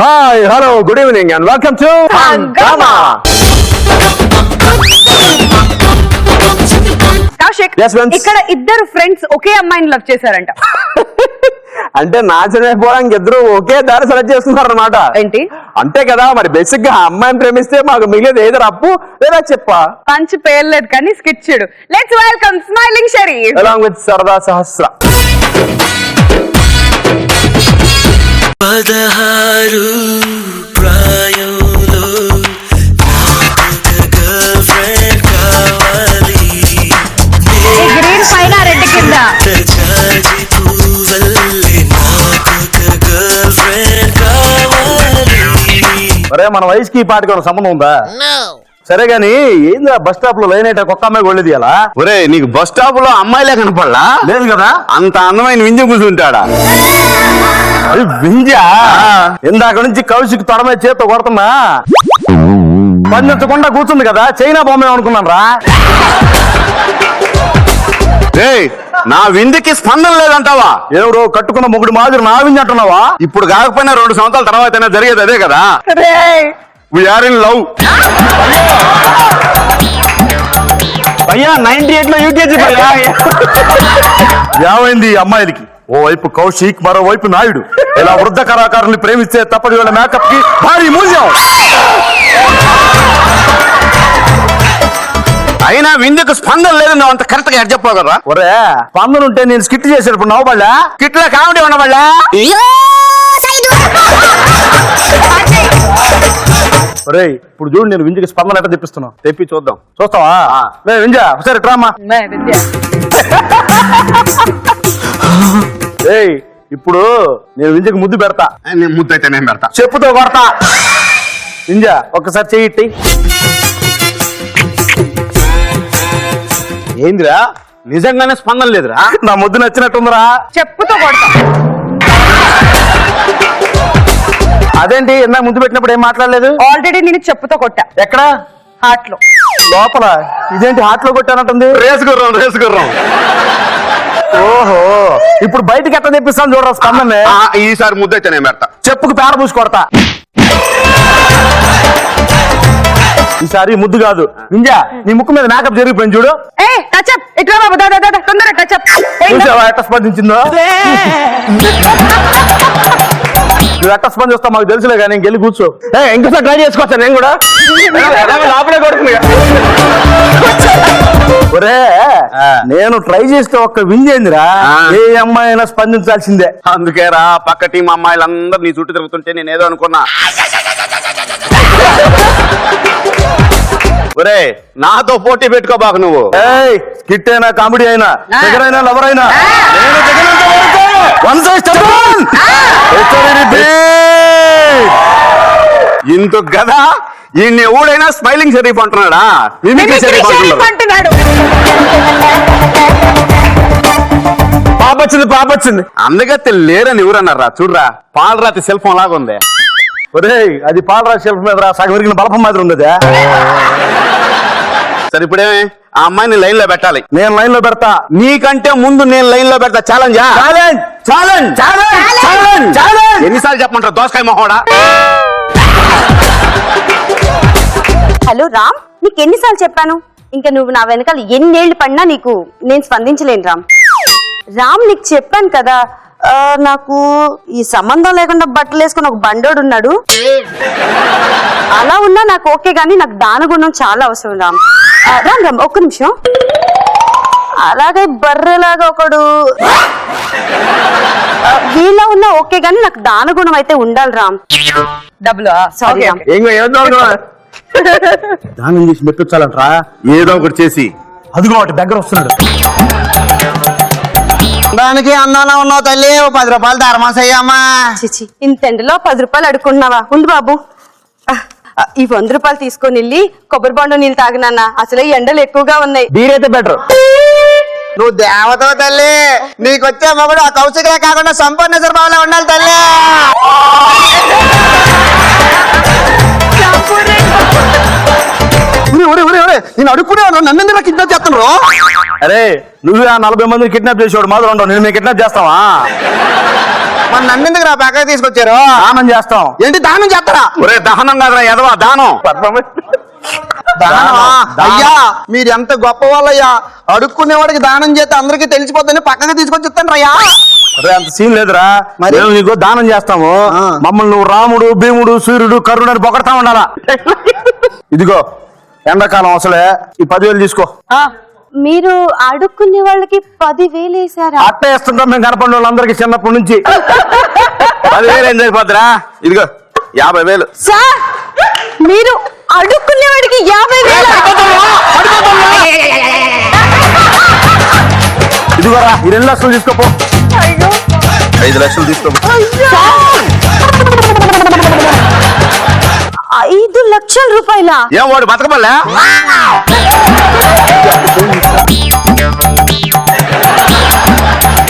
Hi, hello, good evening and welcome to Hangama. Kaushik, Yes, friends. ఇక్కడ ఇద్దరు friends ఒకే అమ్మాయిని love చేశారంట. అంటే నాశనమే పోవడానికి ఇద్దరు ఒకే దారి సెలెక్ట్ చేస్తున్నారు అనమాట. ఏంటి? అంతే కదా, మరి బేసిక్ గా అమ్మాయిని ప్రేమిస్తే మాకు మిగిలేదు ఏదో అప్పు లేదా చెప్పా. పంచ్ పేర్లేదు కానీ స్కిట్ చూడు. Let's welcome smiling Sharif along with సరదా సహస్ర. 16 ప్రాయంలో గర్ల్ ఫ్రెండ్ కావాలి, గ్రీన్ పైన రెడ్ కింద. చాచి పువ్వల్లే నాకొక గర్ల్ ఫ్రెండ్ కావాలి. ఒరే, మన వయసుకి ఈ పాటకి ఒక సంబంధం ఉందా? సరే గాని ఏందా బస్ స్టాప్ లో లైన్ అయితే ఒక్క అమ్మాయి కొళ్ళేది అలా? ఒరే, నీకు బస్ స్టాప్ లో అమ్మాయిలే కనపడలా? లేదు కదా. అంత అందమైన వింజ కూర్చుంటాడా? అది వింజా? ఇందాక నుంచి కౌశిక్ తొడ మీద చేత్తో కొడుతున్నా పండించకుండా కూర్చుంది కదా, చైనా బొమ్మ అనుకున్నాను రా. రేయ్, నా విందుకి స్పందన లేదంటావా? ఎవరో కట్టుకున్న మొగుడు మాదిరి నా వింజ అంటున్నావా? ఇప్పుడు కాకపోయినా 2 సంవత్సరాల తర్వాత జరిగేది అదే కదా. We're in love. అయ్యా 98 లో యూకేజీ ఏమైంది ఈ అమ్మాయిలకి? ఓ వైపు కౌశిక్, మరోవైపు నాయుడు. ఇలా వృద్ధ కళాకారుల్ని ప్రేమిస్తే తప్పదు వీళ్ళ మేకప్ కి భారీ మూల్యం. అయినా విందుకు స్పందన లేదు, నువ్వు అంత కరెక్ట్ గా ఎడ్ చెప్పావు కదా. ఒరే, స్పందన ఉంటే నేను స్కిట్ చేసేటప్పుడు నవ్వబడ్డా, కిట్లా కామెడీ ఉండబడ్డా. ఒరే ఇప్పుడు చూడు, నేను వింజకి స్పందన ఎట్లా తెప్పిస్తున్నావు. తెప్పి చూద్దాం. చూస్తావా? వింజా ఒకసారి ట్రామా. ఏయ్, ఇప్పుడు నేను వింజకి ముద్దు పెడతా. నేను ముద్దు అయితే నేను పెడతా. చెప్పుతో కొడతా. వింజా ఒక్కసారి చెయ్యి. ఏందిరా, నిజంగానే స్పందన లేదురా? నా ముద్దు నచ్చినట్టుందిరా. చెప్పుతో కొడతా. అదేంటి ఇందాక ముద్దు పెట్టినప్పుడు ఏం మాట్లాడలేదు? ఆల్రెడీ నేను చెప్పుతో కొట్టా. ఎక్కడ? హార్ట్ లో. లోపల. ఇదేంటి హార్ట్ లో కొట్టానంటుంది? రేసుకుర్రం. ఓహో, ఇప్పుడు బయటికి ఎట్లా తెప్పిస్తాను చూడరా స్పందనే. ఈసారి ముద్దు అయితే నేను పెడతా. చెప్పుకు పేర పూసి కొడతా. ఈసారి ముద్దు కాదు. వింజా, నీ ముక్కు మీద మేకప్ జరిగిపోయింది చూడు. ఏ టచ్అప్ ఇట్లా బాబు, దాదా తొందరగా టచ్అప్. చూసావా ఎట్ట స్పందించిందో? నువ్వు ఎట్ట స్పందిస్తావు మాకు తెలుసులే కానీ ఇంకెళ్ళి కూర్చో. ఇంకోసారి ట్రై చేసుకోవచ్చా నేను కూడా? లోపలే కొడుతుంది. ఒరే, నేను ట్రై చేస్తే ఒక్క వింజేందిరా, ఏ అమ్మాయి అయినా స్పందించాల్సిందే. అందుకే రా, పక్క టీం అమ్మాయిలందరూ నీ చుట్టూ తిరుగుతుంటే నేనేదో అనుకున్నా. ఒరే, నాతో పోటీ పెట్టుకోబాకు నువ్వు. స్కిట్ అయినా కామెడీ అయినా దగ్గర అయినా లవర్ అయినా ఇందుకు కదా ఈయన్ని ఎవడైనా స్మైలింగ్ షరీఫ్ అంటున్నాడా? మిమిక్రీ షరీఫ్ అంటున్నాడు. పాపొచ్చింది. అందుకే లేరని ఎవరన్నారా? చూడరా, పాలరాతి సెల్ ఫోన్ లాగా ఉంది. ఒరే, అది పాలరాతి షెల్ఫ్ మీద సగం విరిగిన బలపం మాదిరి ఉంది. సరే, ఇప్పుడేమే ఆ అమ్మాయిని లైన్ లో పెట్టాలి. నేను లైన్ లో పెడతా. నీకంటే ముందు నేను లైన్ లో పెడతా. ఛాలెంజా? ఎన్నిసార్లు చెప్పమంటారు దోసకాయ మొహోడా? హలో రామ్, నీకు ఎన్నిసార్లు చెప్పాను? ఇంకా నువ్వు నా వెనకాల ఎన్నేళ్లు పడినా నీకు నేను స్పందించలేను రామ్. రామ్, నీకు చెప్పాను కదా, నాకు ఈ సంబంధం లేకుండా బట్టలు వేసుకుని ఒక బండోడు ఉన్నాడు. అలా ఉన్నా నాకు ఓకే, గానీ నాకు దానగుణం చాలా అవసరం రామ్. రామ్ రామ్ ఒక్క నిమిషం. అలాగే బర్రెలాగా ఒకడు వీళ్ళ ఉన్నా ఓకే, గానీ నాకు దానగుణం అయితే ఉండాలి రామ్. డబ్బులు సారీ రామ్. దానం చేసి మెప్పించాలంట్రా. ఏదో ఒకటి చేసి. అదిగో ఒకటి దగ్గర వస్తున్నాడు. దానికి అన్నానా ఉన్నావు తల్లి, 10 రూపాయలు ధర్మాసయ్యమ్మా. చిచి, ఇంతెండలో 10 రూపాయలు అడుక్కున్నావా? ఉండు బాబు, ఈ 100 రూపాయలు తీసుకొని వెళ్ళి కొబ్బరి బొండ నీళ్ళు తాగినాన్న. అసలే ఎండలు ఎక్కువగా ఉన్నాయి. బీరైతే బెటర్. నువ్వు దేవతో తల్లి, నీకొచ్చే మొగుడు ఆ కౌశికే కాకుండా సంపూర్ణ స్వభావంలో ఉండాలి తల్లి. నేను అడుక్కునే నన్ను కిడ్నాప్ చేస్తాను. అరే, నువ్వే ఆ 40 మందిని కిడ్నాప్ చేసేవాడు మాత్రం ఉండవు. నేను మేము కిడ్నాప్ చేస్తావా? మన నన్ను ఎందుకు రా పక్కకి తీసుకొచ్చారు? దానం చేస్తాం. ఏంటి దానం చేస్తారా? ఒరే దహనం కాదురా ఎదవా దానం. దానమా? అయ్యా మీరు ఎంత గొప్ప వాళ్ళయ్యా, అడుక్కునేవాడికి దానం చేస్తే అందరికీ తెలిసిపోద్దని పక్కకి తీసుకొచ్చి ఇస్తాను రయ్యా. అరే అంత సీన్ లేదురా, మరి? మేము నీకు దానం చేస్తాము. ఆ. మమ్మల్ని నువ్వు రాముడు, భీముడు, సూర్యుడు, కరుణుడు అని పొగడతా ఉండాలా. ఇదిగో ఎండాకాలం అసలే ఈ 10,000 తీసుకో. మీరు అడుక్కునే వాళ్ళకి 10,000 వేసారా? అట్ట వేస్తుంటాం మేము కనపడిన వాళ్ళందరికీ చిన్నప్పటి నుంచి. 10,000 ఏం సరిపోద్దురా? ఇదిగో 50,000. సార్ మీరు అడుక్కునే వాడికి 50,000? ఇదిగోరా ఈ 2 లక్షలు తీసుకోపో. 5 లక్షలు తీసుకో. 5 లక్షల రూపాయల? ఏం వాడు బతకమల్లా?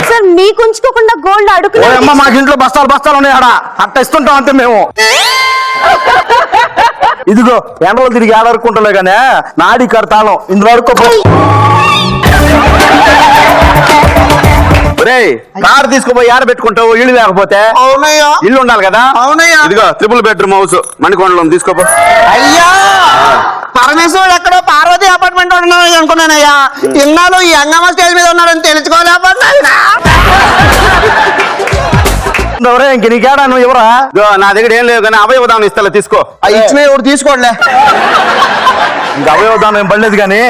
సార్ మీకు ఉంచుకోకుండా గోల్డ్ ఓ అడుక్కునే అమ్మ మాకు ఇంట్లో బస్తాలు బస్తాలు ఉన్నాయి ఆడ, అట్ట ఇస్తుంటాం అంతే మేము. ఇదిగో ఎండలో తిరిగి ఆడరుకుంటలే గానే నాడి కడతాను ఇందులో అడుక్కోపో. ఒరే కారు తీసుకుపోయి ఆడ పెట్టుకుంటావు ఇల్లు లేకపోతే? అవునయ్యా. ఇల్లు ఉండాలి కదా. అవునయ్యా. ఇదిగో 3 బెడ్రూమ్ హౌస్ మణికొండలో తీసుకోపో. అయ్యా పరమేశ్వరుడు ఎక్కడో పార్వతి అపార్ట్మెంట్ ఉన్నాడు అనుకున్నానయ్యా. ఇన్నాళ్ళు ఈ అంగమ్మ స్టేజ్ మీద ఉన్నాడని తెలుసుకోలేకపోతున్నా. ఎవరే ఇంక నీకేడా నువ్వు ఎవరా? ఇదిగో నా దగ్గర ఏం లేవు కానీ అవయవదానం ఇస్తా తీసుకో. ఇచ్చిన ఎవరు తీసుకోండిలే. ఇంకా అవయవదానం ఏం పడలేదు కానీ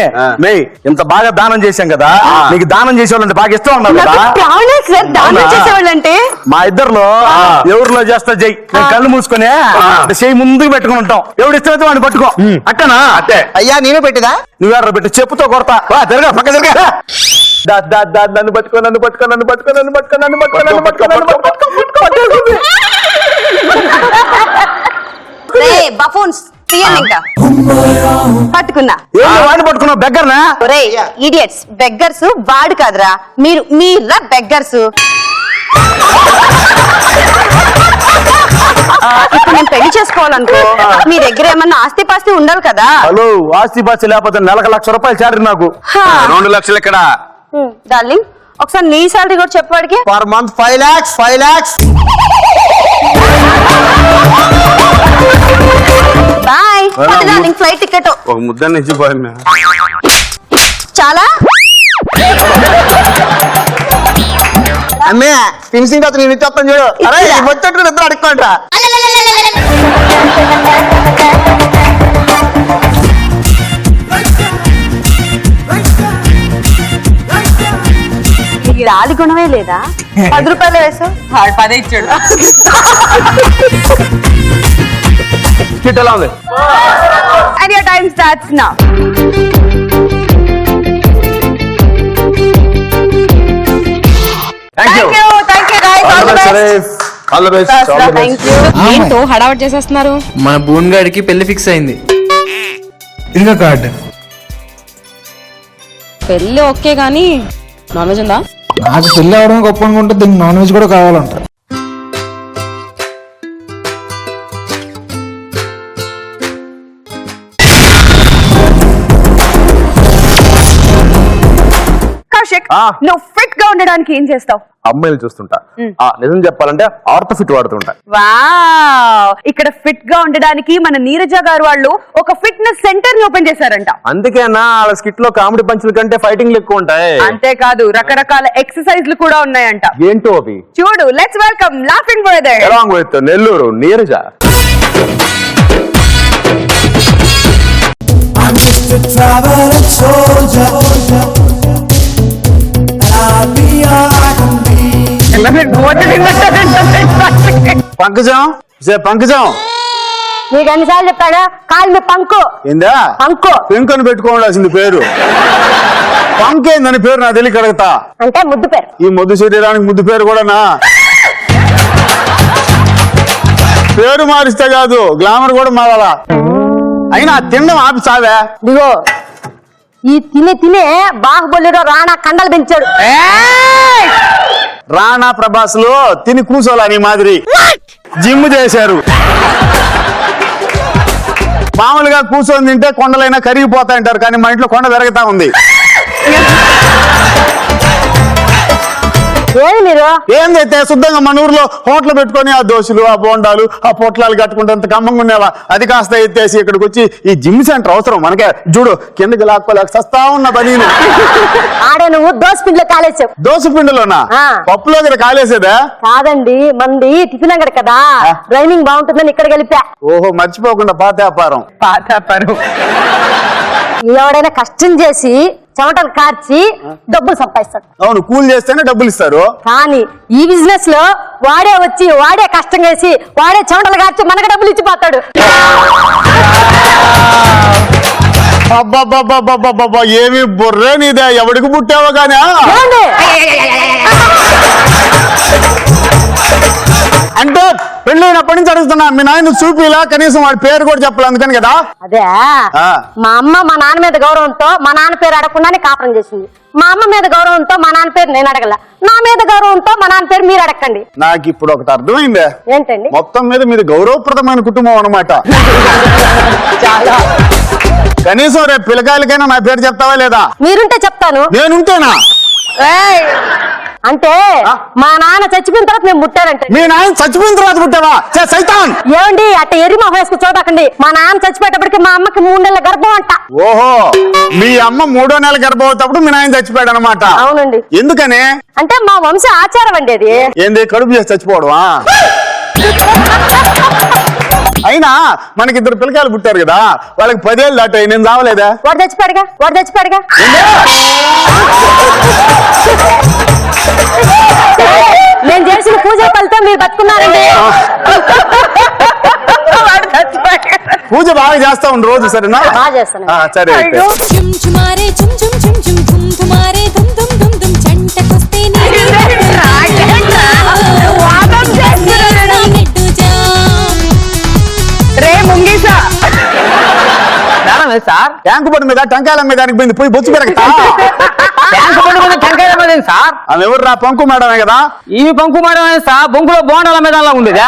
మే ఇంత బాగా దానం చేశాం కదా, నీకు దానం చేసేవాళ్ళంటే బాగా ఇష్టం ఉన్నారు కదా. ప్రాణం సార్ దానం చేసేవాళ్ళంటే. మా ఇద్దరులో ఎవరిలో చేస్తా జై, నేను కళ్ళు మూసుకొని చెయ్యి ముందుకు పెట్టుకుని ఉంటాం. ఎవడు ఇష్టమైతే వాడిని పట్టుకో. అట్టనా? అట్టే. అయ్యా నేను పెట్టిదా? నువ్వెర్ర పెట్టి చెప్పుతో కొడతా. తిరగా పక్క తిరగా. నన్ను పట్టుకో నన్ను పట్టుకో నన్ను పట్టుకో నన్ను పట్టుకో నన్ను పట్టుకో నన్ను పట్టుకో నన్ను పట్టుకో. బఫూన్స్ తీయండి ఇంకా. పట్టుకున్నా. వాడిని పట్టుకున్నావు బెగ్గర్నా? ఒరే ఇడియట్స్, బెగ్గర్స్ వాడు కాదురా మీరా బెగ్గర్స్. ఇప్పుడు నేను పెళ్లి చేసుకోవాలనుకో, మీ దగ్గర ఏమన్నా ఆస్తి పాస్తి ఉండాలి కదా. హలో, ఆస్తి పాస్తి లేకపోతే నెలకు ₹1,00,000 చాలరు నాకు. 2 లక్షలు ఇక్కడ. డార్లింగ్ ఒకసారి నీ సాలరీ కూడా చెప్పవాడికి. Per month 5 lakhs 5 lakhs. Bye. Darling flight ticket ఒక ముద్ద నుంచి పోయింది. చాలా. అమ్మే ఫినిషింగ్ అతను నేను చెప్తాను చూడు. అరే వచ్చేట్టు ఇద్దరు అడుక్కోండి. దాడి గుణమే లేదా? 10 రూపాయలు వేసావు. 10 ఇచ్చాడు. స్కిట్ ఎలా ఉంది? And your time starts now. Thank you. Thank you guys. All the best. All the best. Thank you. ఏంటో హడావట్ చేసేస్తున్నారు. మన బూన్ గాడికి పెళ్లి ఫిక్స్ అయింది. ఇంకా కార్డ్ పెళ్ళి ఓకే గానీ నాన్ వెజ్ ఉందా? నాకు పెళ్లి అవడం గొప్ప అనుకుంటే దీనికి నాన్ వెజ్ కూడా కావాలంట. కౌశిక్ ఆ. నువ్వు ఫిట్ గా ఉండడానికి ఏం చేస్తావు? అమ్మాయిలు చూస్తుంటా. నిజం చెప్పాలంటే ఆర్ట్ ఫిట్ వాడుతుంటా. వావ్, ఇక్కడ ఫిట్ గా ఉండడానికి మన నీరజ గారు వాళ్ళు ఒక ఫిట్నెస్ సెంటర్ ని ఓపెన్ చేశారంట. అందుకేనా వాళ్ళ స్కిట్ లో కామెడీ పంచుల కంటే ఫైటింగ్లు ఎక్కువ ఉంటాయి. అంతేకాదు రకరకాల ఎక్సర్సైజ్లు కూడా ఉన్నాయంట. ఏంటో అవి? చూడు, let's welcome laughing brother. Along with Nellore Neeraja. Pankajam Pankajam నీకు ఎన్నిసార్లు చెప్పాడా? కాలు మీ పంకు. ఏందా పంకు పెంకను పెట్టుకోవాల్సింది పేరు. పంకేందని పేరు నా తెలియక అడుగుతా. అంటే ముద్దు పేరు. ఈ ముద్దు శరీరానికి ముద్దు పేరు కూడానా? పేరు మారిస్తే కాదు గ్లామర్ కూడా మారాలా. అయినా తినడం ఆపి సావే. ఇదిగో ఈ తినే బాహుబలిలో రాణా కండలు పెంచాడు. రాణా ప్రభాస్ లో తిని కూసోలా నీ మాదిరి జిమ్ చేశారు. మామూలుగా కూర్చొని తింటే కొండలైనా కరిగిపోతాయంటారు, కానీ మా ఇంట్లో కొండ పెరుగుతా ఉంది. ఏది మీరు ఏందైతే శుద్ధంగా మన ఊర్లో హోటల్ పెట్టుకొని ఆ దోశలు ఆ బోండాలు ఆ పొట్లాలు కట్టుకుంటే అంత కమ్మంగా ఉండేవా, అది కాస్త ఎత్తేసి ఇక్కడికి వచ్చి ఈ జిమ్ సెంటర్ అవసరం మనకే. చూడు కిందకి లాక్కోలేక సస్తా ఉన్న బనీను. ఆడే నువ్వు దోశ పిండిలో కాలేసావు. దోశ పిండిలోనా? ఆ. పప్పులో ఇక్కడ కాలేసేదా? కాదండి, మంది టిఫిన్ అంగడి కదా, రైనింగ్ బాగుంటుందని ఇక్కడ కలిపా. ఓహో, మర్చిపోకుండా పాత వ్యాపారం. ఎవడైనా కష్టం చేసి చెమటలు కార్చి డబ్బులు సంపాదిస్తాడు. అవును, కూల్ చేస్తేనే డబ్బులు ఇస్తారు. కానీ ఈ బిజినెస్ లో వాడే వచ్చి వాడే కష్టం చేసి వాడే చెమటలు కార్చి మనకు డబ్బులు ఇచ్చిపోతాడు. అబ్బబ్బబ్బబ్బబ్బబ్బా, ఏమి బుర్రే నీదే, ఎవడికి పుట్టావో గానీ. ఏమండి? అంటే పెళ్ళైనప్పటి నుంచి అడుగుతున్నా, మీ నాయన చూపిలా కనీసం వాడి పేరు కూడా చెప్పాలి, అందుకని కదా. అదే ఆ. మా అమ్మ మా నాన్న మీద గౌరవంతో మా నాన్న పేరు అడగకుండానే కాపురం చేసింది. మా అమ్మ మీద గౌరవంతో మా నాన్న పేరు నేను అడగల. నా మీద గౌరవంతో మా నాన్న పేరు మీరు అడగండి. నాకు ఇప్పుడు ఒకటి అర్థమైందే. ఏంటండి? మొత్తం మీద మీది గౌరవప్రదమైన కుటుంబం అన్నమాట. కనీసం రేపు పిల్లకాయలకైనా నా పేరు చెప్తావా లేదా? మీరుంటే చెప్తాను. నేనుంటేనా? అంటే మా నాన్న చచ్చిపోయిన తర్వాత నేను ముట్టానంటే. మీ నాయన చచ్చిపోయిన తర్వాత పుట్టావా? సైతాన్. ఏమండి అట్ట ఎర్రి మా వేసుకు చూడకండి. మా నాన్న చచ్చిపోయేటప్పటికి మా అమ్మకి 3 నెలల గర్భం అంట. ఓహో, మీ అమ్మ 3వ నెల గర్భవతప్పుడు మీ నాయన చచ్చిపోయాడు అనమాట. అవునండి. ఎందుకని? అంటే మా వంశ ఆచారం అండి అది. ఏంది, కడుపు చేసి చచ్చిపోవడమా? అయినా మనకిద్దరు పిల్లకాయలు పుట్టారు కదా, వాళ్ళకి 10 ఏళ్ళు దాటాయి, నేను రావలేదా? వాడు చచ్చిపోయాడుగా. నేను చేసిన పూజ ఫలితం మీరు బతుకున్నారండి. పూజ బాగా చేస్తా ఉండు రోజు, సరేనా? బాగా చేస్తాను. సరే అయితే. చుమ్ చుమారే చుమ్ చుమ్ చుమ్ చుమ్ చుమ్ తుమారే దుమ్ దుమ్ దుమ్ దుమ్ చంటకొస్తే సార్ ట్యాంకు బండి మీద టెంకాయల మీద దానికి పోయింది, పోయి బొచ్చు పెరగతా. టెంకాయ మీద సార్, ఆమె ఎవరు రా? పంకు మేడమే కదా. ఈ పంకు మేడం సార్ బొంగులో బోండాల మీద అలా ఉండేదా?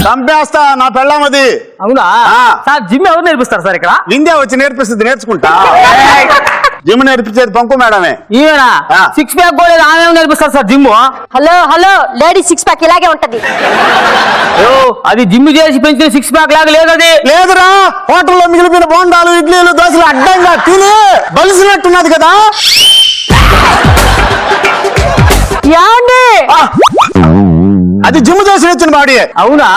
చంపేస్తా నా పెళ్ళామది. అవునా ఆ. సార్, జిమ్ ఎవరు నేర్పిస్తారు సార్ ఇక్కడ? వింధ్యా వచ్చి నేర్పిస్తుంది, నేర్చుకుంటా. జిమ్ నేర్పించేది పంకు మేడమే. ఈయనా ఆ. 6 ప్యాక్ కూడా ఆమె నేర్పిస్తారు sir gym. Hello ladies 6 pack ఇలాగే ఉంటది. అది జిమ్ చేసి పెంచిన 6 ప్యాక్ లాగా లేదు అది. లేదురా, హోటల్లో మిగిలిపోయిన బోండాలు ఇడ్లీలు దోశలు అడ్డంగా తిని బలిసినట్టున్నది కదా. ఏమండి? అది జిమ్ చేసి వచ్చిన బాడీ. అవునా?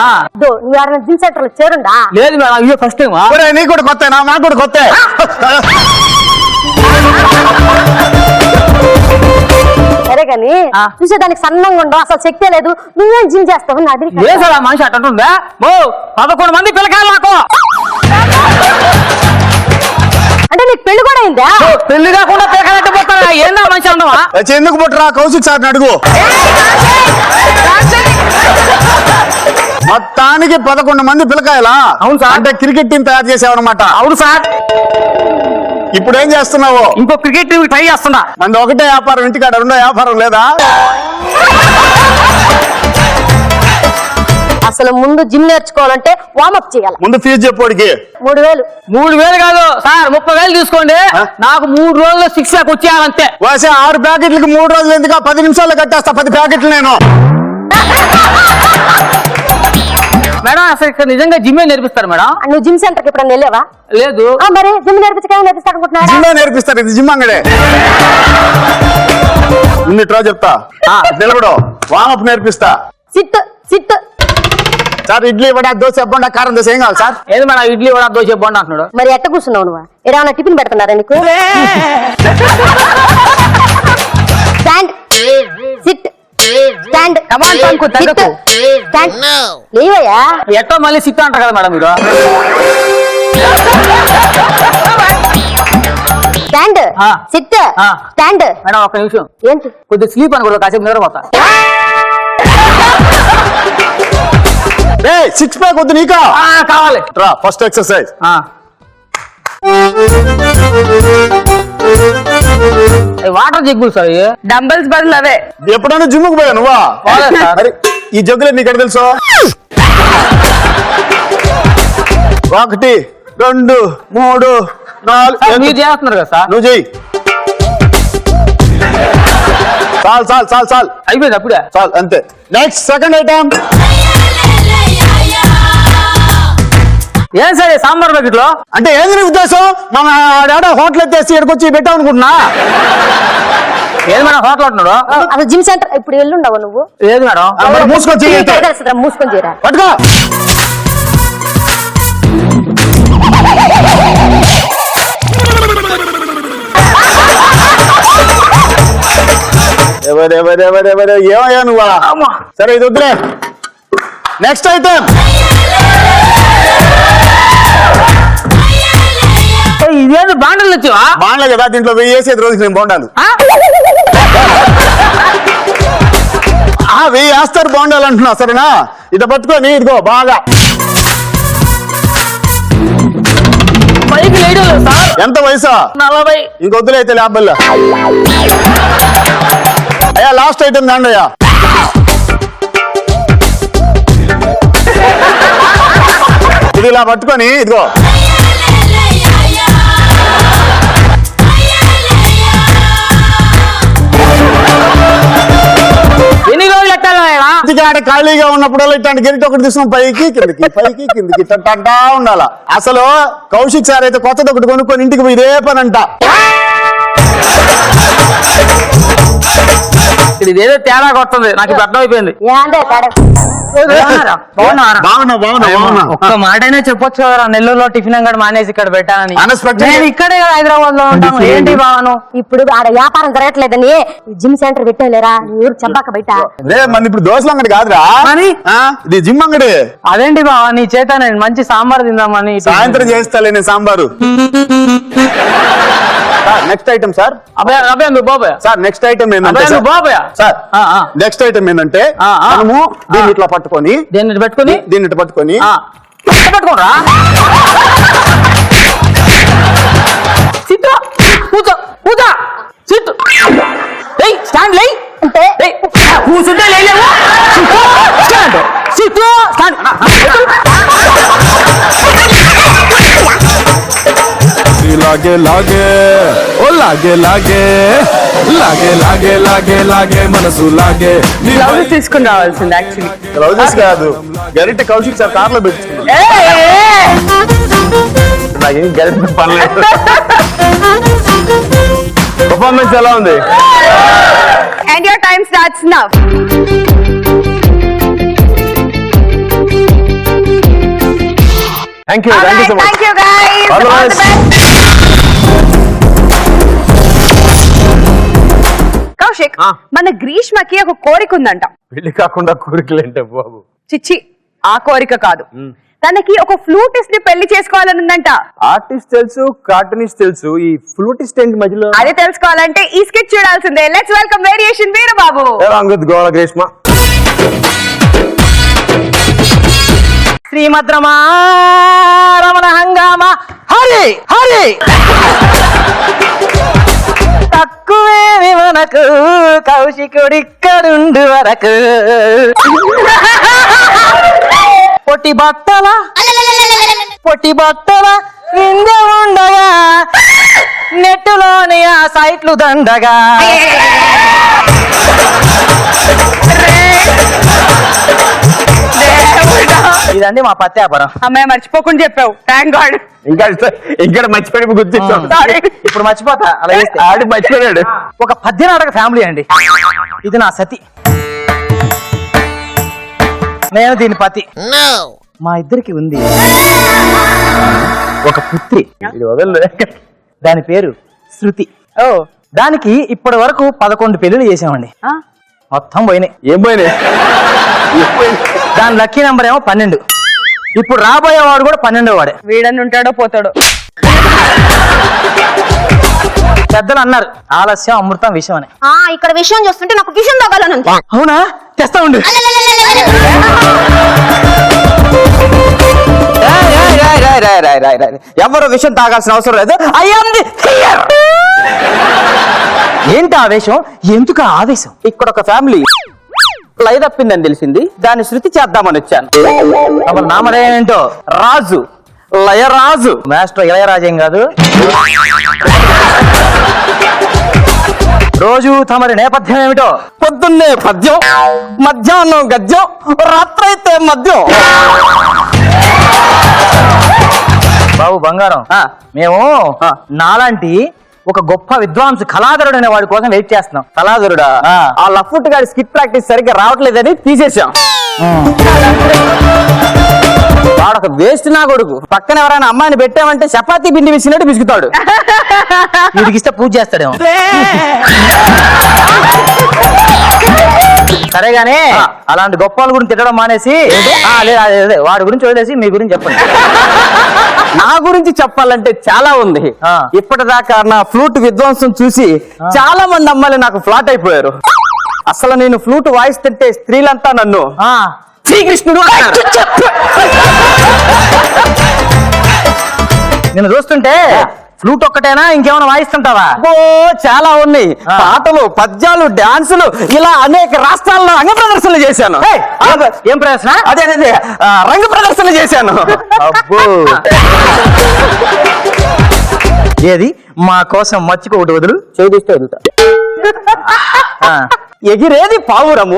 నువ్వు ఎవరైనా జిమ్ సెంటర్ లో చేరుండా? లేదు మేడం, ఇదే ఫస్ట్ టైం. నీ కూడా కొత్త, నాకు కూడా కొత్త. సరే కానీ చూసేదానికి సన్నంగా ఉండవు, అసలు శక్తే లేదు. నువ్వేం జిమ్ చేస్తావు? నాది లేదు సార్, ఆ మనిషి అట్టుందా? 11 మంది పిల్లకాయలు నాకు. అంటే నీకు పెళ్లి కూడా అయిందా? పెళ్లి కాకుండా పిల్లకాయలు పోతారా? ఏందా మనిషి ఉండవా? ఎందుకు పుట్టరా? కౌశిక్ సార్ని అడుగు. మొత్తానికి 11 మంది పిల్లకాయలా? అవును సార్. అంటే క్రికెట్ టీం తయారు చేసావన్నమాట. అవును సార్. ఇప్పుడు ఏం చేస్తున్నావు? ఇంకో క్రికెట్ టీం ట్రై చేస్తున్నా. మంది ఒకటే వ్యాపారం, ఇంటికాడ రెండో వ్యాపారం లేదా? అసలు ముందు జిమ్ నేర్చుకోవాలంటే వార్మప్ చేయాలి. ముందు ఫీజు చెప్పోడికి 3000. 3000 కాదు సార్, 30,000 తీసుకోండి. నాకు 3 రోజుల్లో 6 ప్యాక్ వచ్చేయాలంతే. వేసే 6 ప్యాకెట్లకి 3 రోజులు ఎందుకు? 10 నిమిషాల్లో కట్టేస్తా 10 ప్యాకెట్లు నేను. మేడం అసలు ఇక్కడ నిజంగా జిమ్ నేర్పిస్తారు మేడం? నువ్వు జిమ్ సెంటర్ కి ఎప్పుడన్నా వెళ్ళావా? లేదు. మరి జిమ్ నేర్పిస్తాడు అనుకుంటున్నాడా? జిమ్ నేర్పిస్తారు, ఇది జిమ్ అంగడే. ఇట్లా చెప్తా, నిలబడు, వామప్ నేర్పిస్తా. సిట్. సార్ ఇడ్లీ వడ దోశ బొండా కారం దోశ ఏం కావాలి సార్? ఏది మేడం, ఇడ్లీ వడ దోశ బొండా అంటున్నాడు. మరి ఎట్ట కూర్చున్నావు నువ్వు? ఏమైనా టిఫిన్ పెడుతున్నారా నీకు? Stand, sit, stand. లేవయ్యా. ఎట్టో మళ్ళీ సిట్ అంటారు కదా మేడం మీరు. Stand, sit, stand. మేడం ఒక్క నిమిషం. ఏంటి? కొద్దిగా స్లీప్ అని కూడా కాసేపు నిద్రపోతా. 6 ప్యాక్ వద్దు నీకా? కావాలి. రా ఫస్ట్ ఎక్సర్సైజ్. వాటర్ జగ్గులు సార్, డంబల్స్ బదులు అవే. ఎప్పుడైనా జిమ్ కు పోయా నువ్వా? అరే ఈ జగ్గులే నీకు ఎక్కడ తెలుసు? 1 2 3 4 మీరు చేస్తున్నారు కదా సార్. నువ్వు చెయ్యి. చాలు చాలు చాలు చాలు అయిపోయింది అప్పుడే. చాలు అంతే. Next second item. ఏం సరే సాంబార్ ప్యాకెట్ లో అంటే ఏంది నీ ఉద్దేశం? మన డాడ హోటల్ ఎత్తేసి ఇక్కడికి వచ్చి పెట్టావు అనుకుంటున్నా? ఏది మేడం హోటల్ అంటున్నాడు? అది జిమ్ సెంటర్ ఇప్పుడు వెళ్ళుండవు నువ్వు ఏది మేడం? మరి మూసుకొని చెయ్యి అయితే. మూసుకొని చేయరా. పట్టుకో. ఏమయ్యా నువ్వా? సరే ఇది వద్దులే. Next item. ఇదేంటి బాండలు వచ్చావా? బాగుండలే కదా, దీంట్లో వెయ్యి వేసేది రోజుకి నేను బోండాలు. వెయ్యి వేస్తారు బోండాలు అంటున్నా, సరేనా? ఇట పట్టుకొని ఇదిగో బాగా. పైకి లేడు సార్. ఎంత వయసా? 40. ఇంకొద్దులే అయితే 50. అయ్యా లాస్ట్ ఐటమ్ దాండి అయ్యా. ఇది ఇలా పట్టుకొని ఇదిగో. ఎన్ని రోజులు ఎట్టాలి? ఆడ ఖాళీగా ఉన్నప్పుడు ఇట్లాంటి గెరిటి ఒకటి తీసుకుని పైకి కిందకి పైకి కిందకి ఇట్టా ఉండాలా. అసలు కౌశిక్ సార్ అయితే కొత్తది ఒకటి కొనుక్కొని ఇంటికి పోయి ఇదే పని అంట. ఇదేదో తేడా కొడుతుంది, నాకు ఇప్పుడు అర్థమైపోయింది. బాగున్నా. ఒక్క మాట అయినా చెప్పొచ్చు కదా, నెల్లూరులో టిఫిన్ అంగడి మానేసి ఇక్కడ పెట్టానని. నేను ఇక్కడే కదా హైదరాబాద్ లో ఉంటాను. ఏంటి బావను ఇప్పుడు ఆడ వ్యాపారం జరగట్లేదని జిమ్ సెంటర్ పెట్టలేరా ఊరు చెప్పాక బయట. మన ఇప్పుడు దోశల అంగడి కాదురా, ఇది జిమ్ అంగడి. అదేంటి బావ నీ చేత నేను మంచి సాంబార్ తిందామని. సాయంత్రం చేస్తాలే నేను సాంబారు. Next item sir. బాబాయ్ సార్ నెక్స్ట్ ఐటమ్ ఏంటంటే బాబాయ్ సార్ నెక్స్ట్ ఐటమ్ ఏంటంటే మనము దీన్ని ఇట్లా పట్టుకొని దీన్ని పెట్టుకుని దీన్ని పట్టుకొని పట్టుకోరా. కూర్చో కూర్చో సిట్ స్టాండ్ లే కూర్చుంటే లేలేవు. SIT stand. लागे लागे ओ लागे लागे लागे लागे लागे लागे మనసు లాగే. గ్లౌజ్ తీసుకుని రావాల్సింది యాక్చువల్లీ. గ్లౌజెస్ కాదు, గరిటె కౌశిక్ సార్ కార్లో పెట్టుకున్నాను. నాకేం గరిటె పర్లేదు. పర్ఫార్మెన్స్ ఎలా ఉంది? And your time starts now. Thank you thank you so much. Thank you guys. All the All the best. best. Kaushik, మన గ్రీష్మకి ఒక కోరిక ఉందంట. పెళ్లి కాకుండా కోరికలు ఏంటే బాబు? చిచ్చి ఆ కోరిక కాదు, తనకి ఒక ఫ్లూటిస్ట్ ని పెళ్లి చేసుకోవాలని ఉందంట. ఆర్టిస్ట్ తెలుసు, కార్టూనిస్ట్ తెలుసు, ఈ ఫ్లూటిస్ట్ ఏంటి మధ్యలో? అది తెలుసుకోవాలంటే ఈ స్కిట్ చూడాల్సిందే. Let's welcome variation Veerababu. గోళ గ్రీష్మ. శ్రీమద్ రమణ హంగామా హరి హరి తక్కువేమి మనకు కౌశికుడిక్కడుండు వరకు పొట్టి బట్టల వింద ఉండగా నెట్టులోని ఆ సైట్లు దండగా ఇదండి మా పత్తి వ్యాపారం. అమ్మాయి మర్చిపోకుండా చెప్పావు, థ్యాంక్ గాడ్. ఇంకా మర్చిపోయి గుర్తిస్తాం. ఇప్పుడు మర్చిపోతా అలా చేస్తే. ఆడి మర్చిపోయాడు. ఒక పద్యనాటక ఫ్యామిలీ అండి. ఇది నా సతి, నేను దీని పతి. మా ఇద్దరికి ఉంది ఒక పుత్రి, దాని పేరు శృతి. దానికి ఇప్పటి వరకు 11 పెళ్లిళ్ళు చేసామండి. మొత్తం పోయినాయి. ఏం పోయినాయి? దాని లక్కీ నెంబర్ ఏమో 12. ఇప్పుడు రాబోయేవాడు కూడా 12వ వాడే. వీడని ఉంటాడో పోతాడో. పెద్దలు అన్నారు ఆలస్యం అమృతం విషయం అని. ఇక్కడ విషయం చూస్తుంటే నాకు విషయం తగ్గాలని ఉంది. అవునా, తెస్తా ఉండు. ఎవరు విషయం తాగాల్సిన అవసరం లేదు. ఏంటి ఆవేశం? ఎందుకు ఆవేశం? ఇక్కడ ఒక ఫ్యామిలీ లై తప్పిందని తెలిసింది, దాన్ని శృతి చేద్దామని వచ్చాను. అప్పుడు నామధేయం ఏంటో? రాజు, లయరాజు. మాస్టర్ ఇళయరాజేం కాదు. రోజు తమరి నేపథ్యం ఏమిటో? పొద్దున్నే పద్యం, మధ్యాహ్నం గద్యం, రాత్రైతే మద్యం. బాబు బంగారం, మేము నాలాంటి ఒక గొప్ప విద్వాంసు కళాధరుడు అనే వాడి కోసం వెయిట్ చేస్తున్నాం. కళాధరుడా? ఆ లఫ్ట్ గారి స్కిట్ ప్రాక్టీస్ సరిగ్గా రావట్లేదని తీసేశాం. వాడొక వేస్ట్ నా కొడుకు. పక్కన ఎవరైనా అమ్మాయిని పెట్టామంటే చపాతీ పిండి విసినట్టు విసుగుతాడు. వీడికిస్తే పూజ చేస్తాడేమో. సరే గానీ అలాంటి గొప్ప వాళ్ళ గురించి తిట్టడం మానేసి వాడి గురించి వదిలేసి మీ గురించి చెప్పండి. నా గురించి చెప్పాలంటే చాలా ఉంది. ఇప్పటిదాకా నా ఫ్లూట్ విద్వాంసం చూసి చాలా మంది అమ్మాయిలు నాకు ఫ్లాట్ అయిపోయారు. అసలు నేను ఫ్లూట్ వాయిస్తుంటే స్త్రీలంతా నన్ను శ్రీకృష్ణుడు అన్నారు. నేను చూస్తుంటే ఫ్లూట్ ఒక్కటేనా ఇంకేమైనా వాయిస్తుంటావా? ఓ చాలా ఉన్నాయి. పాటలు, పద్యాలు, డాన్సులు ఇలా అనేక రాష్ట్రాల్లో రంగ ప్రదర్శనలు చేశాను. ఏం ప్రదర్శన? అదే రంగ ప్రదర్శనలు చేశాను. అబ్బో, ఏది మా కోసం మర్చిపోకూడదు వదులు. చేదిస్తే ఎగిరేది పావురము,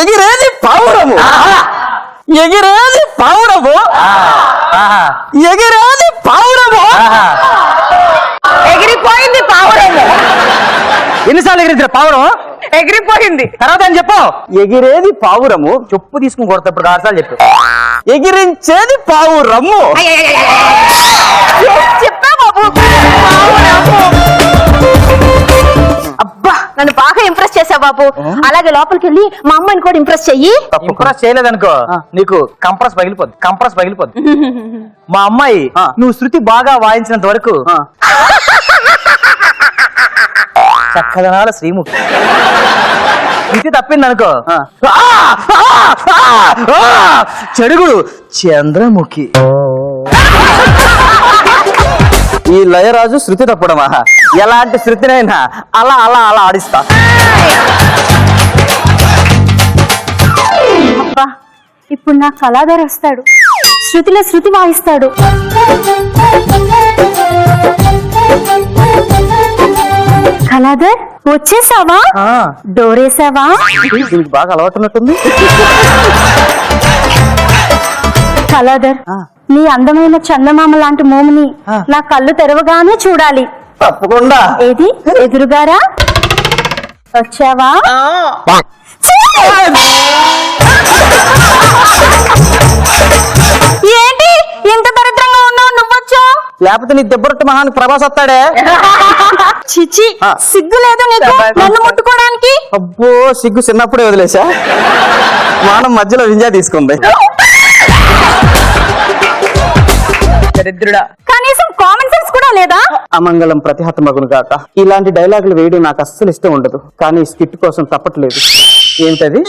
ఎగిరేది పావురము, ఎగిరేది పావురము, ఎగిరేది పావురము, ఎగిరిపోయింది పావురము. ఎన్నిసార్లు ఎగిరింది పావురం? ఎగిరిపోయింది. తర్వాత అని చెప్పు. ఎగిరేది పావురము, చెప్పు తీసుకుని కొడతా. ఇప్పుడు 6 సార్లు చెప్పు. ఎగిరించేది పావురమ్ము. చెప్పా బాబు. అబ్బా నన్ను బాగా ఇంప్రెస్ చేసావు బాబు. అలాగే లోపలికి వెళ్ళి మా అమ్మాయిని కూడా ఇంప్రెస్ చెయ్యి. ఇంప్రెస్ చేయలేదనుకో నీకు కంప్రెస్ పగిలిపోద్ది. మా అమ్మాయి నువ్వు శృతి బాగా వాయించినంత వరకు చక్కదనాల శ్రీముఖి. శృతి తప్పిందనుకో చెడుగుడు చంద్రముఖి. ఈ లయరాజు శృతి తప్పడమా? ఎలాంటి శృతినైనా అలా అలా అలా ఆడిస్తా. అబ్బా ఇప్పుడు నా కళాధర్ వస్తాడు, శృతిలో శృతి వాయిస్తాడు. కళాధర్ వచ్చేసావా? డోరేసావా? దీనికి బాగా అలవాటున్నట్టుంది. కళాధర్ నీ అందమైన చందమామ లాంటి మోముని నా కళ్ళు తెరవగానే చూడాలి. తప్పకుండా. ఏది ఎదురుగారా? వచ్చావా? ఏంటి ఇంత దరిద్రంగా ఉన్నావు? నువ్వొచ్చా? లేకపోతే నీ దెబ్బరొట్టు మహాన్ ప్రభాస్ వస్తాడే. చిచి సిగ్గు లేదు నీకు నన్ను ముట్టుకోవడానికి? అబ్బో సిగ్గు చిన్నప్పుడే వదిలేసా. మానం మధ్యలో వింజా తీసుకుంది. దరిద్రుడా. కనీసం కామన్ సెన్స్ కూడా లేదా? అమంగళం ప్రతిహతమగును గాక. ఇలాంటి డైలాగులు వేయడం నాకు అస్సలు ఇష్టం ఉండదు. కానీ స్కిట్ కోసం తప్పట్లేదు. ఏంటది?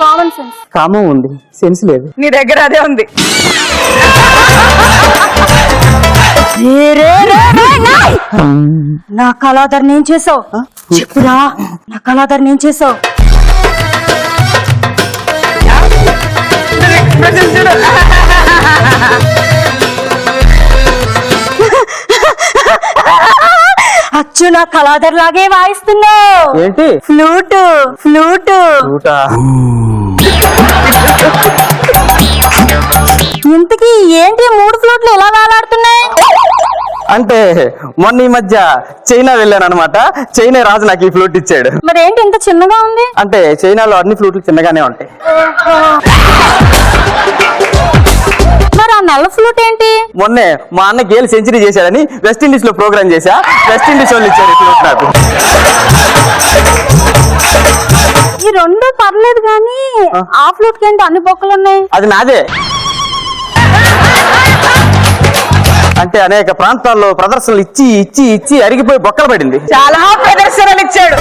Common sense. కామం ఉంది, సెన్స్ లేదు. నీ దగ్గర అదే ఉంది. నా కళాధర్ నేను చేసావు చెప్పురా. నా కళాధర్ నేను చేసావు. అచ్చు నా కళాధర్ లాగే వాయిస్తున్నావు. ఏంటి? Flute flute. ఇంతకీ ఏంటి 3 ఫ్లూట్లు ఎలా వేలాడుతున్నాయి? అంటే మొన్న ఈ మధ్య చైనా వెళ్ళాను అనమాట. చైనా రాజు నాకు ఈ ఫ్లూట్ ఇచ్చాడు. మరి ఏంటి ఇంత చిన్నగా ఉంది? అంటే చైనాలో అన్ని ఫ్లూట్లు చిన్నగానే ఉంటాయి. మరి ఆ నల్ల ఫ్లూట్ ఏంటి? మొన్నే మా అన్న గేల్ సెంచరీ చేశాడని వెస్టిండీస్ లో ప్రోగ్రామ్ చేశా. వెస్టిండీస్ వాళ్ళు ఇచ్చారు ఈ ఫ్లూట్ నాకు. ఈ రెండు పర్లేదు కానీ ఆ ఫ్లూట్ కి ఏంటి అన్ని బొక్కలు ఉన్నాయి? అది నాదే. అంటే అనేక ప్రాంతాల్లో ప్రదర్శనలు ఇచ్చి ఇచ్చి ఇచ్చి అరిగిపోయి బొక్కలు పడింది. చాలా ప్రదర్శనలు ఇచ్చాడు.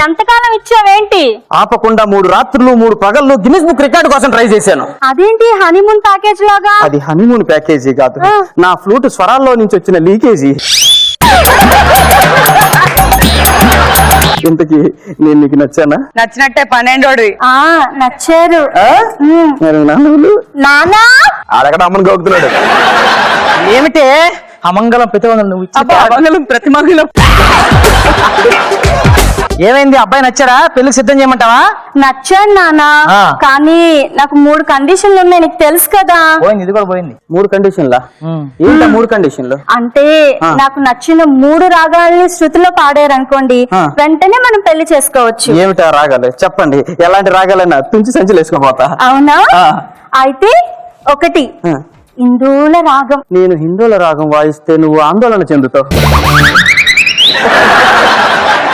ఎంతకాలం ఇచ్చావేంటి? ఆపకుండా 3 రాత్రులు 3 పగళ్ళు గిన్నిస్ బుక్ రికార్డు కోసం ట్రై చేశాను. అదేంటి హనీమూన్ ప్యాకేజ్ లాగా? అది హనీమూన్ ప్యాకేజీ కాదు, నా ఫ్లూట్ స్వరాల్లో నుంచి వచ్చిన లీకేజీ. ఇంతకీ నేను నీకు నచ్చానా? నచ్చినట్టే 12 నచ్చారు. మరి నాన్నలు నానా ఆడక్కడ అమ్మని గోగుతున్నాడు. ఏమిటే అమంగళం ప్రతిమంగళం నువ్వు ఇచ్చిన అబ్బా, మంగళం ప్రతి మంగళం. ఏమైంది? అబ్బాయి నచ్చాడా? పెళ్లికి సిద్ధం చేయమంటావా? నచ్చాడు నాన్న, ఆ. కానీ నాకు 3 కండిషన్లు ఉన్నాయి, నీకు తెలుసు కదా. పోయింది, ఇది కూడా పోయింది. 3 కండిషన్లా? ఏంటా 3 కండిషన్లు? అంటే నాకు నచ్చిన 3 రాగాల్ని శృతిలో పాడారు అనుకోండి, ఆ. వెంటనే మనం పెళ్లి చేసుకోవచ్చు. ఏమిటా రాగాలు చెప్పండి, ఎలాంటి రాగాలైనా తుంచి సంచి వేసుకోపోతా. అవునా? ఆ. అయితే 1 ఆ. ఇందూల రాగం. నేను హిందువుల రాగం వాయిస్తే నువ్వు ఆందోళన చెందుతావు.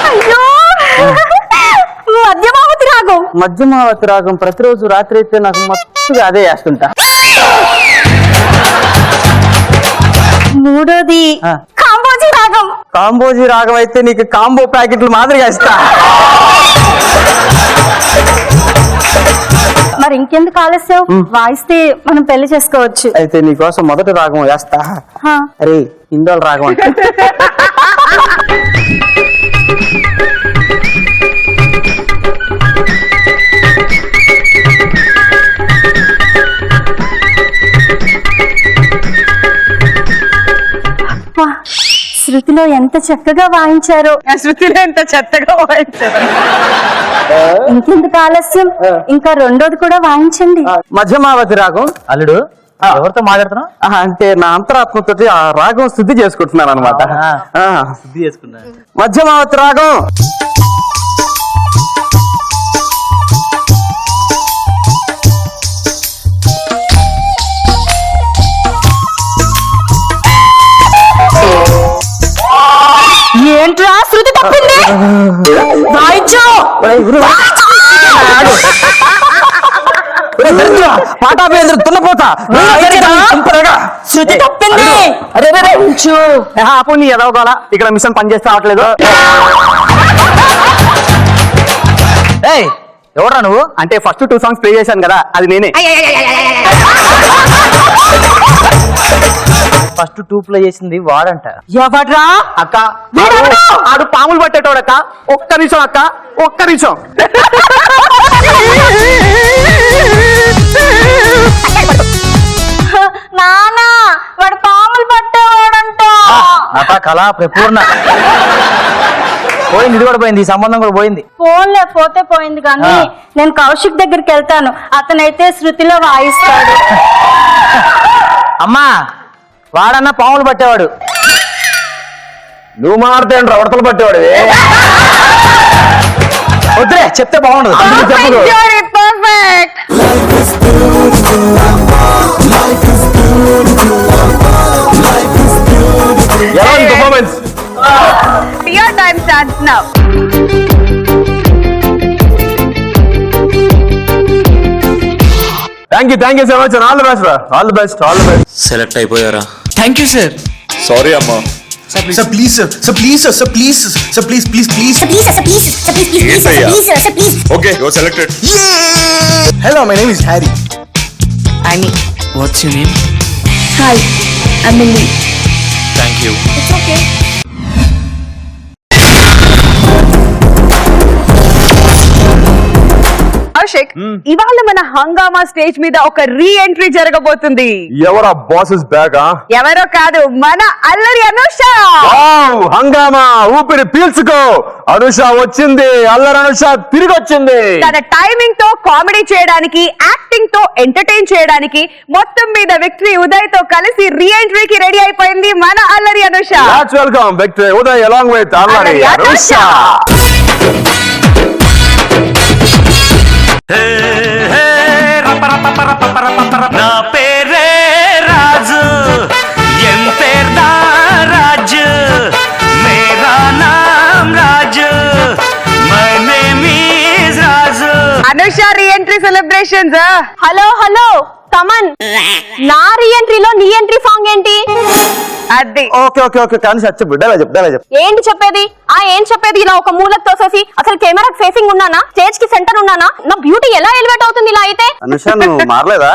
అయ్యో మధ్యమావతి రాగం. మధ్యమావతి రాగం ప్రతిరోజు రాత్రి అయితే నాకు మస్తుగా అదే వేస్తుంటా. 3 ఆ. కాంబోజీ రాగం. కాంబోజీ రాగం అయితే నీకు కాంబో ప్యాకెట్లు మాదిరిగా ఇస్తా. మరి ఇంకెందుకు ఆలస్యం, వాయిస్తే మనం పెళ్లి చేసుకోవచ్చు. అయితే నీకోసం మొదటి రాగం వేస్తా. హా. అరే హిందోళ రాగం అంటే అబ్బా, శృతిలో ఎంత చక్కగా వాయించారో. ఆ శృతిలో ఎంత చెత్తగా వాయించారు. ఇంకెందుకు ఆలస్యం, ఇంకా 2ది కూడా వాయించండి. మధ్యమావతి రాగం. అల్లుడు ఎవరితో మాట్లాడుతున్నావు? అంటే నా అంతరాత్మతో ఆ రాగం శుద్ధి చేసుకుంటున్నాను అనమాట. శుద్ధి చేసుకున్నా. మధ్యమావతి రాగం. ఏంట్రా శృతి తప్పింది, వాయించు. పాటాపేంద్ర తున్నపోతా. శృతి తప్పింది. నీ ఎదవగల ఇక్కడ మిషన్ పనిచేస్తే అవట్లేదు. ఏయ్ ఎవడ్రా నువ్వు? అంటే ఫస్ట్ 2 సాంగ్స్ ప్లే చేశాను కదా, అది నేనే. ఫస్ట్ 2 ప్లే చేసింది వాడంట. ఎవడ్రా? అక్క ఆడు పాములు పట్టేటోడక్క. ఒక్క నిమిషం అక్క, ఒక్క నిమిషం. నానా వాడు పాములు పట్టేవాడంట. నట కళా ప్రపూర్ణ. పోయింది, ఇది కూడా పోయింది, ఈ సంబంధం కూడా పోయింది. ఫోన్లే పోతే పోయింది, కానీ నేను కౌశిక్ దగ్గరికి వెళ్తాను, అతనైతే శృతిలో వాయిస్తాడు. అమ్మా వాడన్నా పాములు పట్టేవాడు, నువ్వు మారితే ఉడతలు పట్టేవాడు. వద్దులే చెప్తే బాగుండదు. చెప్పదు. Performance. Your time starts now. Thank you so much. All the best రా. All the best, all the best. Select అయిపోయారా? Thank you sir. సారీ అమ్మా. Sir, please, sir. Sir, please, sir. Sir, please, sir. Sir, please, please, please. Okay you are selected. Hello, my name is Harry. Annie. What's your name? Hi, Emily. Thank you. It's okay. Kaushik, ఇవాళ మన హంగామా stage మీద ఒక re entry జరగబోతుంది. ఎవరా bosses bag? ఎవరో కాదు, మన అల్లరి అనుష. హంగామా ఊపిరి పీల్చుకో. అనుష వచ్చింది, అల్లరి అనుష తిరిగి వచ్చింది. తన టైమింగ్ తో కామెడీ చేయడానికి, యాక్టింగ్ తో ఎంటర్టైన్ చేయడానికి, మొత్తం మీద విక్టరీ ఉదయ్ తో కలిసి రీ ఎంట్రీకి రెడీ అయిపోయింది మన అల్లరి Anusha. Welcome victory Uday along with అల్లరి అనుష. నా పేరే రాజు, ఎన్ పేర్దా రాజు, మేరా నామ్ Raju, my name is Raju. Anusha reentry celebrations. Hello hello come on, నా రీ ఎంట్రీలో నీ ఎంట్రీ సాంగ్ ఏంటి? అది ఓకే ఓకే ఓకే కానీ చెప్పు, డైలాగ్ చెప్పు. ఏంటి చెప్పేది? ఏం చెప్పేది? ఇలా ఒక మూలకు తోసేసి అసలు కెమెరాకి ఫేసింగ్ ఉన్నానా, స్టేజ్ కి సెంటర్ ఉన్నానా? నా బ్యూటీ ఎలా ఎలివేట్ అవుతుంది ఇలా అయితే? అనుష నువ్వు మారలేదా?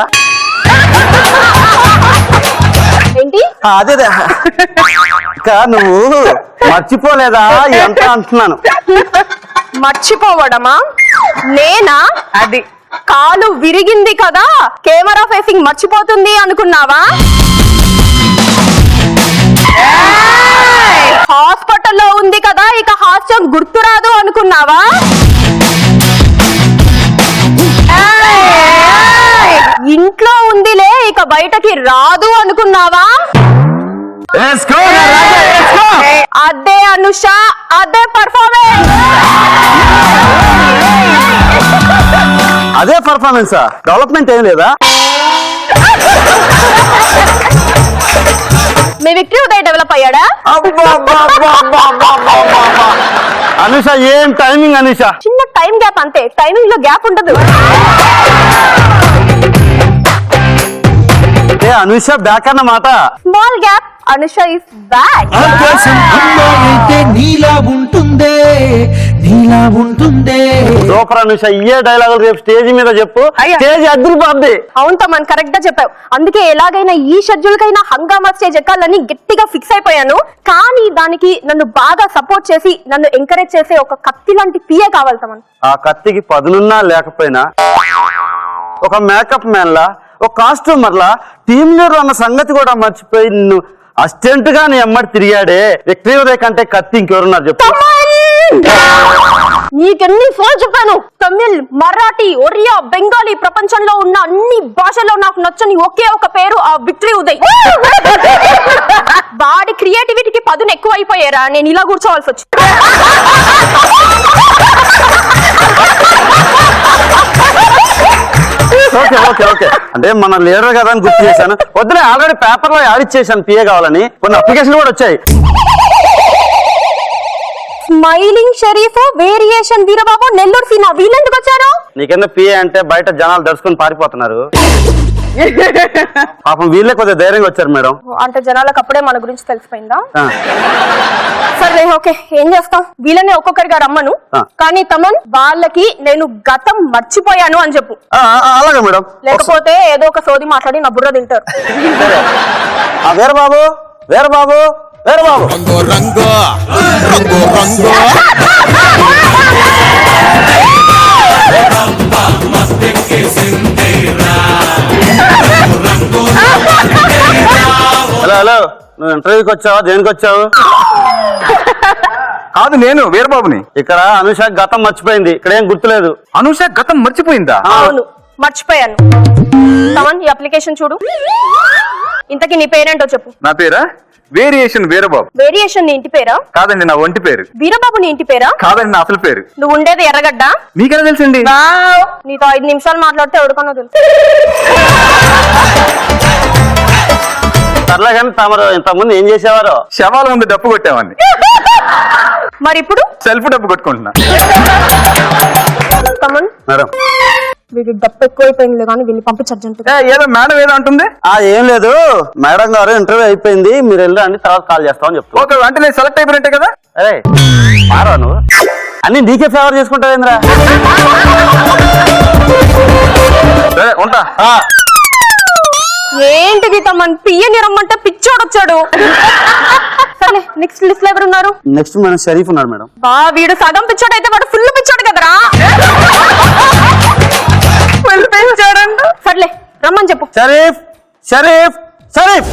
ఏంటి? అదే నువ్వు మర్చిపోలేదా ఎంత అంటున్నాను. మర్చిపోవడమా? నేనా? అది కాలు విరిగింది కదా, కెమెరా ఫేసింగ్ మర్చిపోతుంది అనుకున్నావా? హాస్పిటల్లో ఉంది కదా ఇక హాస్యం గుర్తురాదు అనుకున్నావా? ఇంట్లో ఉందిలే ఇక బయటకి రాదు అనుకున్నావా? అదే అనుష, అదే పర్ఫార్మెన్స్. అదే పర్ఫార్మెన్స్, డెవలప్మెంట్ ఏం లేదా? మీ విక్టరీ ఉదయ్ డెవలప్ అయ్యాడా? అనుష ఏం టైమింగ్ అనుష. చిన్న టైం గ్యాప్ అంతే, టైమింగ్ లో గ్యాప్ ఉండదు. అనుష బ్యాక్ అన్నమాట. Small gap, Anusha is back. ఆకాశం అమ్మాయితే నీలా ఉంటుందే, నీలా ఉంటుందే. సూపర్ అనుష, ఇయే డైలాగులు రేపు స్టేజ్ మీద చెప్పు, స్టేజ్ అదిరిపోద్ది. అవును తమన్, కరెక్ట్ గా చెప్పావు. అందుకే ఎలాగైనా ఈ షెడ్యూల్ కైనా హంగామా స్టేజ్ ఎక్కాలని గట్టిగా ఫిక్స్ అయిపోయాను. కానీ దానికి నన్ను బాగా సపోర్ట్ చేసి నన్ను ఎంకరేజ్ చేసే ఒక కత్తి లాంటి పిఏ కావాలి తమన్. ఆ కత్తికి పదునున్నా లేకపోయినా ఒక మేకప్ మ్యాన్ లా, ఒక కాస్ట్యూమర్ లా, టీమ్ లీడర్ అన్న సంగతి కూడా మర్చిపోయి నిన్ను అసిస్టెంట్ గా నీ అమ్మడి తిరిగాడే. విక్టరీ ఉదయ్ కంటే కత్తి ఇంకెవరున్నారు చెప్పు? నీకెన్ని సార్లు చెప్పాను, తమిళ్, మరాఠీ, ఒరియా, బెంగాలీ, ప్రపంచంలో ఉన్న అన్ని భాషల్లో నాకు నచ్చని ఒకే ఒక పేరు ఆ విక్టరీ ఉదయ్. వాడి క్రియేటివిటీకి పదును ఎక్కువ అయిపోయారా, నేను ఇలా కూర్చోవాల్సి వచ్చి. ఓకే ఓకే ఓకే, అంటే మన లీడర్ కదా అని గుర్తు చేశాను. వద్దులే, ఆల్రెడీ పేపర్ లో యాడ్ ఇచ్చేసాను పిఏ కావాలని. కొన్ని అప్లికేషన్ కూడా వచ్చాయి. స్మైలింగ్ షరీఫ్, వేరియేషన్ వీరబాబు, నెల్లూరు సీనా, వీళ్ళెందుకు వచ్చారు? నీకెందుకు పిఏ అంటే బయట జనాలు దర్శకుని పారిపోతున్నారు. పాపం వీళ్ళే కొద్దిగా ధైర్యంగా వచ్చారు మేడం. అంటే జనాలకు అప్పుడే మన గురించి తెలిసిపోయిందా? సరే ఓకే, ఏం చేస్తాం, వీళ్ళని ఒక్కొక్కరిగా రమ్మను. కానీ తమన్, వాళ్ళకి నేను గతం మర్చిపోయాను అని చెప్పు. అలాగే మేడం, లేకపోతే ఏదో ఒక సోది మాట్లాడి నా బుర్ర తింటారు. వీరబాబు, వీరబాబు, వీరబాబు. రంగో రంగో రంగో రంగో. హలో హలో, నువ్వు ఇంటర్వ్యూకి వచ్చావా, దేనికి వచ్చావు? కాదు, నేను వీరబాబుని. ఇక్కడ అనుష గతం మర్చిపోయింది, ఇక్కడ ఏం గుర్తులేదు. అనుష గతం మర్చిపోయిందా? అవును, మర్చిపోయాను. తమన్, ఈ అప్లికేషన్ చూడు. ఇంతకీ నీ పేరేంటో చెప్పు. నా పేరా? వేరియేషన్ వీరబాబు. వేరియేషన్ నీ ఇంటి పేరా? కాదండి, నా ఒంటి పేరు. వీరబాబు నీ ఇంటి పేరా? కాదండి, నా అసలు పేరు. నువ్వు ఉండేది ఎర్రగడ్డ? మీకెలా తెలుసండి? నీతో 5 నిమిషాలు మాట్లాడితే ఎవరికన్నా తెలుసు. సర్లే కానీ తమరు ఇంతకుముందు ఏం చేసేవారు? శవాల ముందు డప్పు కొట్టామని. మరి ఇప్పుడు సెల్ఫ్ డప్పు కొట్టుకుంటున్నా. తమన్ మేడం, వీడి డప్పు ఎక్కువైపోయింది కానీ వీళ్ళు పంపించి అర్జెంటుగా. ఏదో మేడం ఏదో అంటుంది. ఏం లేదు మేడం గారు, ఇంటర్వ్యూ అయిపోయింది, మీరు వెళ్ళండి, తర్వాత కాల్ చేస్తామని చెప్తాను. ఓకే, అంటే నేను సెలెక్ట్ అయిపోయినట్టే కదా? అరే మారా, నువ్వు అన్ని నీకే ఫేవర్ చేసుకుంటావేంద్రా? సరే ఉంటా. ఏంటిది తమన్, పియ్యని రమ్మంటే పిచ్చోడొచ్చాడు. సరే, నెక్స్ట్ లిస్ట్ లో ఎవరు ఉన్నారు? నెక్స్ట్ మన షరీఫ్ ఉన్నాడు మేడం. వీడు సగం పిచ్చోడు అయితే వాడు ఫుల్ పిచ్చోడు కదరా. సర్లే, రమ్మని చెప్పు. షరీఫ్, షరీఫ్, షరీఫ్.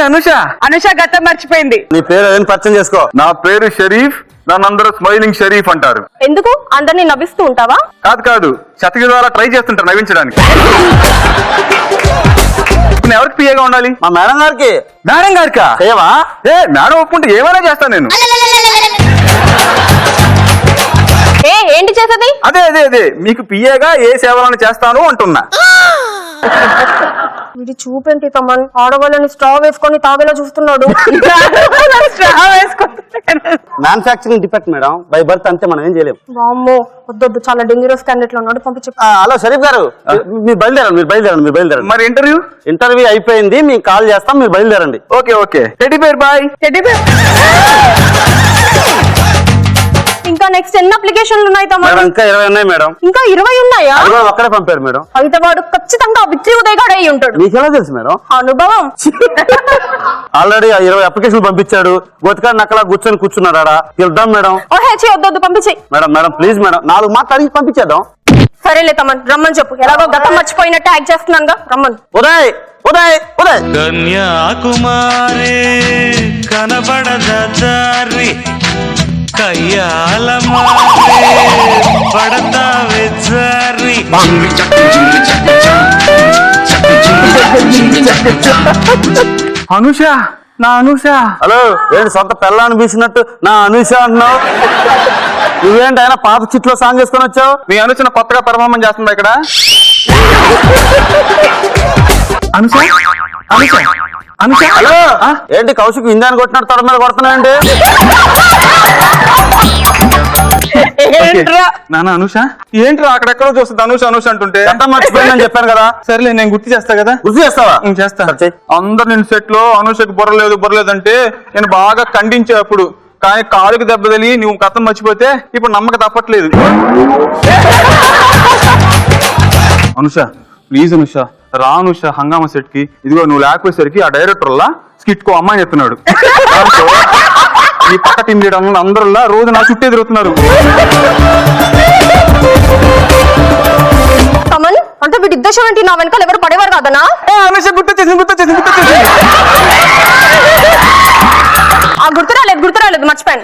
అనుష, అనుష గతం మర్చిపోయింది. నీ పేరు ఏం పరిచయం చేసుకో. నా పేరు షరీఫ్, నన్నందరూ స్మైలింగ్ షరీఫ్ అంటారు. ఎందుకు అందరినీ నవ్విస్తూ ఉంటావా? కాదు కాదు, శతకి ద్వారా ట్రై చేస్తుంటారు నవ్వించడానికి. ఎవరికి పిఏగా ఉండాలి? మా మేడం గారికి. మేడం గారికా? ఏవా? మేడం ఒప్పుకుంటే ఏమైనా చేస్తాను నేను. ఏంటి చేసేది? అదే అదే అదే, మీకు పిఏగా ఏ సేవలను చేస్తాను అంటున్నా. ఇది చూపేంటి తమన్, ఆడవాళ్ళని స్ట్రా వేసుకొని తాగేలా చూస్తున్నాడు. Manufacturing defect madam, by birth అంతే, మనం ఏం చేయలేము. వామ్మో, వద్దొద్దు, చాలా డేంజరస్ క్యాండిడేట్ లో ఉన్నాడు, పంపించు. హలో షరీఫ్ గారు, మీరు బయలుదేరండి, మీరు బయలుదేరండి, మీరు బయలుదేరండి. మరి ఇంటర్వ్యూ? ఇంటర్వ్యూ అయిపోయింది, మీకు కాల్ చేస్తాం, మీరు బయలుదేరండి. Okay okay, teddy bear bye. Teddy bear. ఇంకా నెక్స్ట్ ఎన్ని అప్లికేషన్లు ఉన్నాయి తమ్ముడు? మేడం ఇంకా 20 ఉన్నాయి మేడం. ఇంకా 20 ఉన్నాయా? అదిగో ఒక్కడే పంపారు మేడం. అయితే వాడు ఖచ్చితంగా విక్టరీ ఉదయ్ గాడు అయి ఉంటాడు. మీకెలా తెలుసు మేడం? అనుభవం. ఆల్రెడీ 20 అప్లికేషన్లు పంపించాడు. గొతికాడు నక్కలా కూర్చున్నాడు ఆడ. వెళ్దాం మేడం. ఓహే వద్దు పంపించేయి. మేడం మేడం ప్లీజ్ మేడం 4 మాట్లాడి పంపించేద్దాం. సరేలే తమ్మన్ రమ్మని చెప్పు. ఎలాగో గతం మర్చిపోయినట్టు యాక్ట్ చేస్తున్నానుగా, రమ్మను. ఉదయ్ ఉదయ్ ఉదయ్. కన్యాకుమారి కనబడద దారి కయ్యాల మారే పడతావే జారి. అనుష, నా అనుష. హలో, ఏంటి సొంత పెళ్ళాన్ని బీసినట్టు నా అనుష అంటున్నావు? నువ్వేంటి ఆయన పాత చిట్లో సాంగ్ చేసుకొని వచ్చావు? మీ అనుష కొత్తగా పరమామం చేస్తుందా ఇక్కడ? అనుష, అనుష, అనుష. హలో, ఏంటి కౌశిక్ ఇందాన్ని కొట్టినట్టు తొడ మీద కొడుతున్నాయండి? నాన్న అనుష ఏంట్రా అక్కడెక్కడో చూస్తుంది అనుష అనుష అంటుంటే? ఎంత మర్చిపోయిందని చెప్పాను కదా. సరేలే నేను గుర్తు చేస్తా కదా. గుర్తు చేస్తావా? చేస్తా. అందరు నేను సెట్ లో అనుషకు బుర్రలేదు అంటే నేను బాగా ఖండించే అప్పుడు, కానీ కాలుకి దెబ్బ తగిలి నువ్వు కథం మర్చిపోతే ఇప్పుడు నమ్మక తప్పట్లేదు. అనుష ప్లీజ్ అనుష రా అనుష హంగామా సెట్ కి. ఇదిగో నువ్వు లేకపోయేసరికి ఆ డైరెక్టర్ లా స్కిట్ కో అమ్మాయి చెప్తున్నాడు. ఈ పక్క టీం లీడర్ అందరులా రోజు నా చుట్టే తిరుగుతున్నారు. తమన్ అంటే వీడి ఉద్దేశం ఏంటి? నా వెనకాల ఎవరు పడేవారు కాదనా? అనుష గుర్తొచ్చేసింది. గుర్తు రాలేదు మర్చిపోయాను.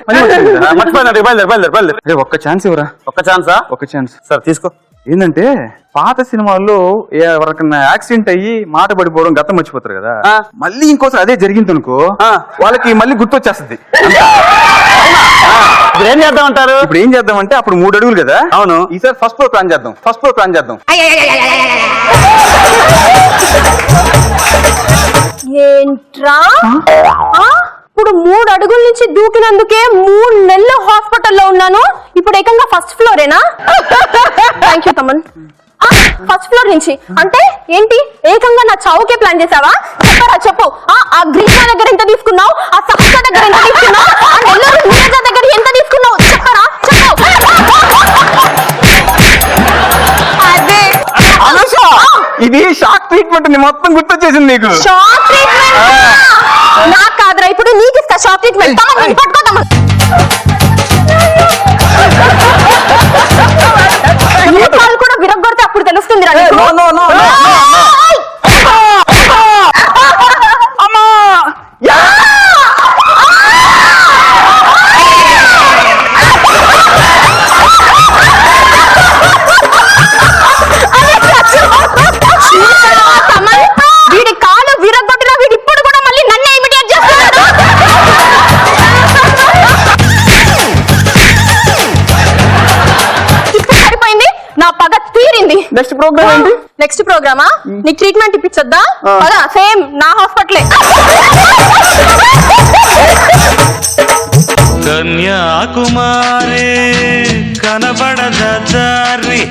మర్చిపోయినా ఒక్క ఛాన్స్ ఇవ్వరా. ఒక్క ఛాన్సా? ఒక్క ఛాన్స్ సార్ తీసుకో. ఏంటంటే పాత సినిమాల్లో ఎవరికన్నా యాక్సిడెంట్ అయ్యి మాట పడిపోవడం గతం మర్చిపోతారు కదా, మళ్ళీ ఇంకోసారి అదే జరిగింది అనుకో వాళ్ళకి మళ్ళీ గుర్తొచ్చేస్తుంది. ఇప్పుడు ఏం చేద్దాం అంటారు? ఇప్పుడు ఏం చేద్దామంటే అప్పుడు 3 అడుగులు కదా. అవును. ఈసారి ఫస్ట్ ఫ్లోర్ ప్లాన్ చేద్దాం. ఏంట్రా ఇప్పుడు 3 అడుగుల నుంచి దూకినందుకే 3 నెలలు హాస్పిటల్లో ఉన్నాను. ఇప్పుడు ఏకంగా ఫస్ట్ ఫ్లోరేనా? Thank you Thaman. First floor నుంచి అంటే ఏంటి? ఏకంగా నా చావుకే ప్లాన్ చేసావా? చెప్పరా చెప్పు. ఆ గ్రీషా దగ్గర ఎంత తీసుకున్నావు? ఆ సహస్ర దగ్గర ఎంత తీసుకున్నావు? ఆ నెల్లూరు నీరజ దగ్గర ఎంత తీసుకున్నావు? చెప్పరా చెప్పు. అదే అనుష ఇది షాక్ ట్రీట్మెంట్ మొత్తం గుర్తొచ్చేసింది నీకు. షాక్ ట్రీట్మెంట్ నాకు కాదురా, ఇప్పుడు నీకు ఇస్తా షాక్ ట్రీట్మెంట్. పట్టుకోదామా? ఈ కాలు కూడా విరగొడితే అప్పుడు తెలుస్తుంది రా. వీడి కాలు విరగొట్టిన వీడి ఇప్పుడు కూడా మళ్ళీ నన్నే ఇమిటేట్ చేస్తున్నాడు. ఇప్పుడు సరిపోయింది, నా పగ తీరింది. నెక్స్ట్ ప్రోగ్రామ్ ఏంటి? నెక్స్ట్ ప్రోగ్రామా? నీకు ట్రీట్మెంట్ ఇప్పించొద్దా? పదా సేమ్ నా హాస్పిటలే. కన్యాకుమారి కనబడద దారి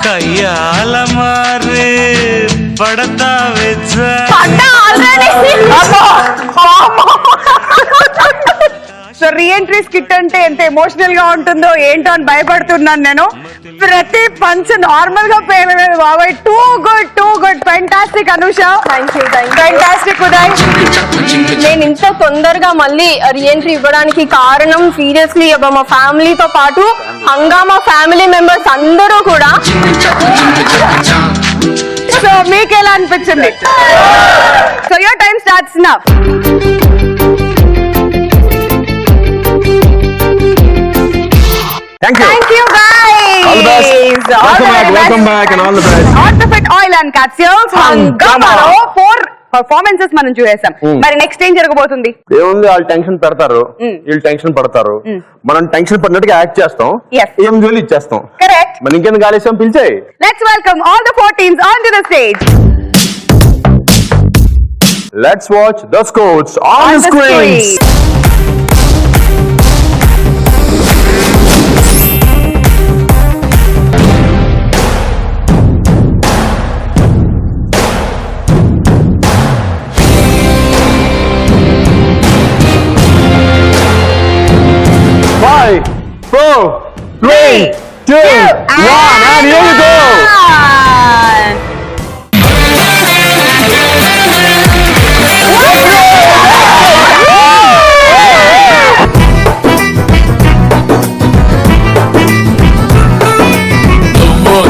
కయ్యాల మారే పడతావే జారి. పడ్డా ఆల్రెడీ. సో రీఎంట్రీ స్కిట్ అంటే ఎంత ఎమోషనల్ గా ఉంటుందో ఏంటో అని భయపడుతున్నాను నేను. ప్రతి పంచ్ నార్మల్ గా పేరు బాబాయ్. Too good fantastic Anusha. Fantastic Uday. నేను ఇంత తొందరగా మళ్ళీ రీఎంట్రీ ఇవ్వడానికి కారణం సీరియస్లీ మా ఫ్యామిలీతో పాటు హంగామా ఫ్యామిలీ మెంబర్స్ అందరూ కూడా. సో మీకు ఎలా అనిపించింది? So your time starts now. Thank you. Thank you guys. All the best. Welcome back and all the best. Orthoped Oil and Capsules హంగామాలో 4 performances మనం చూసేసాం. మరి నెక్స్ట్ ఏం జరగబోతుంది? ఏముంది, వాళ్ళు టెన్షన్ పెడతారు, వీళ్ళు టెన్షన్ పడతారు, మనం టెన్షన్ పడినట్టుగా యాక్ట్ చేస్తాం, ఏం జోలి ఇచ్చేస్తాం. కరెక్ట్. మన ఇంకెందుకు ఆలస్యం, పిలిచాయి. Let's welcome all the 4 teams onto the stage. Let's watch the scores on the screens. 2, 1, and here you go.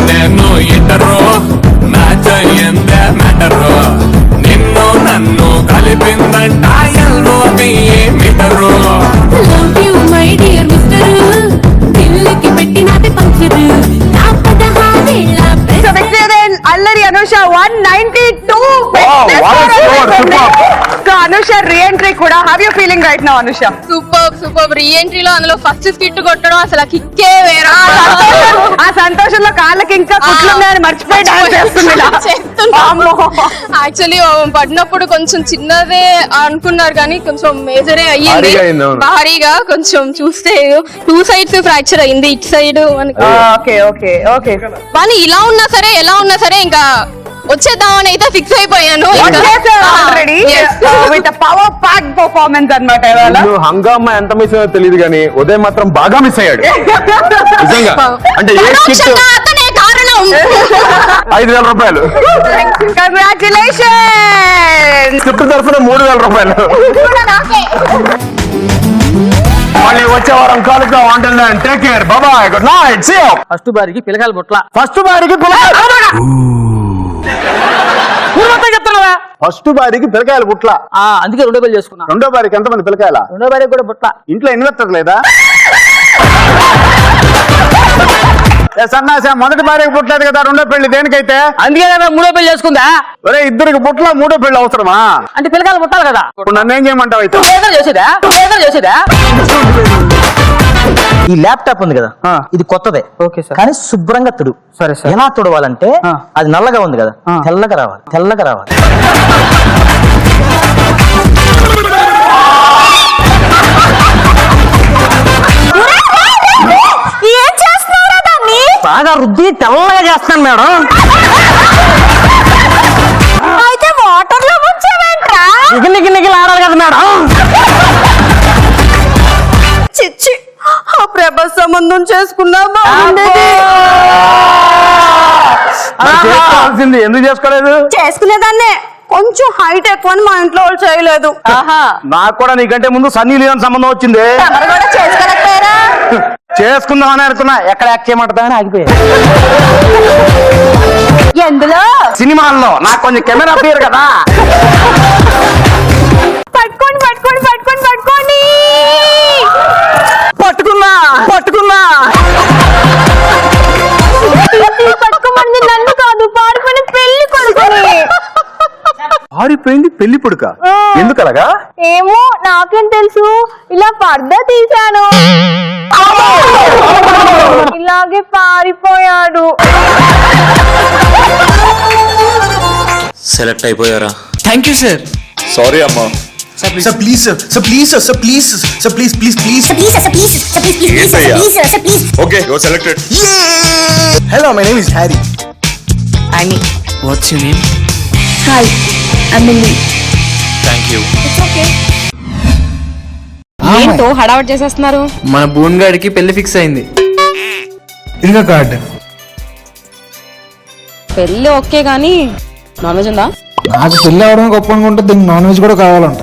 నేను ఇంటరో మ్యాచ్ అయ్యిందే మ్యాటరో నిన్ను నన్ను కలిపిందంట ఎల్నో మీటరో love you my dear mister దిల్లుకి పెట్టినది పంచరు నా 16 So victory then Allari Anusha 192 Wow, what a score, super. So Anusha re-entry kuda, how are you feeling right now Anusha? Super రీఎంట్రీలో అందులో ఫస్ట్ స్కిట్ కొట్టడం అసలు కిక్కే వేరే ఆ సంతోషంలో కాళ్ళకి ఇంకా కుట్లున్నాయని మర్చిపోయి డాన్స్ చేస్తుంది ఇలా. అమ్మో. యాక్చువల్లీ పడినప్పుడు కొంచెం చిన్నదే అనుకున్నారు కానీ కొంచెం మేజరే అయ్యింది భారీగా అయింది, అవును. భారీగా కొంచెం చూస్తే 2 sides ఫ్రాక్చర్ అయింది ఇటు సైడ్ ఓకే కానీ ఇలా ఉన్నా సరే ఎలా ఉన్నా సరే ఇంకా వచ్చేద్దామని అయితే ఫిక్స్ అయిపోయాను ఇంకా. Already Yes. With power pack performance అన్నమాట ఇవాళ. నువ్వు హంగామా ఎంత మిస్ అయ్యో తెలియదు కానీ ఉదయం మాత్రం బాగా మిస్ అయ్యాడు నిజంగా. అంటే ఏ స్కిట్ పరోక్షంగా అతనే కారణం 5,000 రూపాయలు, కంగ్రాచులేషన్. స్క్రిప్ట్ తరఫున 3,000 రూపాయలు. మళ్ళీ వచ్చే వారం కాలుగా వంటలు. Take care, bye, good night, see you. First బారికి పిల్లకాయలు బుట్ల ఫస్ట్ బారికి చెప్తున్నావా ఫస్ట్ బారికి పిల్లకాయలు పుట్ల, అందుకే 2 పెళ్లి చేసుకున్నా. రెండో బారికి ఎంతమంది పిల్లకాయల? 2వ భార్య కూడా బుట్ల. ఇంట్లో ఇన్వర్టర్ లేదా? సన్నాస మొదటి భార్యకి పుట్టలేదు కదా, రెండో పెళ్లి దేనికైతే? అందుకే 3వ పెళ్లి చేసుకుందా ఒరే ఇద్దరికి పుట్ల మూడో పెళ్లి అవసరమా? అంటే పిల్లకాయలు పుట్టాలి కదా. ఇప్పుడు నన్ను ఏం చేయమంటావు అయితే? చేసేదా ఈ ల్యాప్టాప్ ఉంది కదా, ఇది కొత్తదే. Okay sir. కానీ శుభ్రంగా తుడు. సరే సార్. ఎలా తుడవాలంటే అది నల్లగా ఉంది కదా, తెల్లగా రావాలి. ఏం చేస్తున్నారా దాన్ని? బాగా రుద్ది తెల్లగా చేస్తాను మేడం. అయితే వాటర్ లో ముంచావేంట్రా? నిగిల్ ఆడాలి కదా మేడం. చిచ్చి, ఆ ప్రభ సంబంధం చేసుకున్నా బాగుండేది. మరి చేసుకోవాల్సింది ఎందుకు చేసుకోలేదు? చేసుకునేదాన్నే, కొంచెం హైట్ ఎక్కువ అని మా ఇంట్లో వాళ్ళు చేయలేదు. నాకు కూడా నీకంటే ముందు సన్నీ లియోన్ సంబంధం వచ్చింది. తమరు కూడా చేసుకోలేకపోయారా? చేసుకుందాం అని అనుకున్నా, ఎక్కడ యాక్ట్ చేయమంటదా అని ఆగిపోయా. ఎందులో? సినిమాల్లో నాకు కొంచెం కెమెరా పేరు కదా. పట్టుకోండి. పట్టుకున్నా పట్టుకోమంది నన్ను కాదు, పారిపోయిన పెళ్లి కొడుకుని. పారిపోయింది పెళ్లి పుడక. ఎందుకలాగా? ఏమో నాకేం తెలుసు, ఇలా పర్దా తీశాను, ఇలాగే పారిపోయాడు. సెలెక్ట్ అయిపోయారా? Thank you, sir. సారీ అమ్మా. Sir, please, sir. Sir, please, sir. Sir, please, sir. Please. Okay, you are selected. Hello, my name is Harry. Annie. What's your name? Hi, Emily. Thank you. ఏంటో హడావట్ చేసేస్తున్నారు. మన boon గాడికి పెళ్లి fix అయింది. ఇదిగో card. పెళ్ళి okay గానీ non veg ఉందా? నాకు పెళ్లి అవడం గొప్ప అనుకుంటే దీనికి నాన్ వెజ్ కూడా కావాలంట.